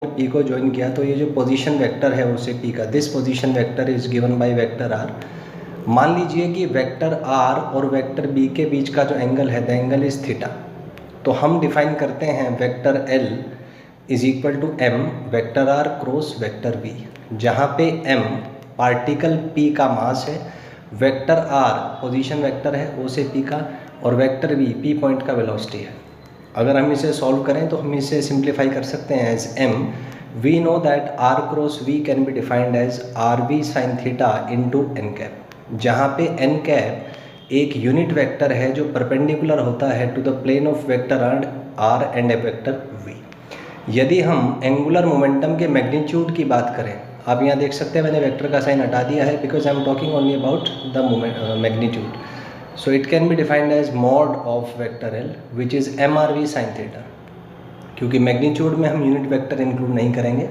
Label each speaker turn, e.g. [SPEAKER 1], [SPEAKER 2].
[SPEAKER 1] P को join किया तो ये जो पोजीशन वेक्टर है उसे पी का, this position vector is given by vector R. मान लीजिए कि वेक्टर आर और वेक्टर बी के बीच का जो एंगल है द एंगल इज थीटा। तो हम डिफाइन करते हैं vector L is equal to M vector R cross vector B, जहाँ पे एम पार्टिकल पी का मास है, वेक्टर आर पोजीशन वेक्टर है ओ से पी का, और वेक्टर बी पी पॉइंट का वेलोसिटी है। अगर हम इसे सॉल्व करें तो हम इसे सिंप्लीफाई कर सकते हैं as M. We know that R cross V can be defined as R B sine theta into N cap, जहाँ पे एन कैप एक यूनिट वेक्टर है जो परपेंडिकुलर होता है to the plane of vector R and A vector V. यदि हम angular momentum के मैग्नीट्यूड की बात करें, आप यहाँ देख सकते हैं मैंने वेक्टर का साइन हटा दिया है because I am talking only about the magnitude. So it can be defined as mod of vector L which is mrv sin theta, क्योंकि मैग्नीट्यूड में हम यूनिट वेक्टर इंक्लूड नहीं करेंगे।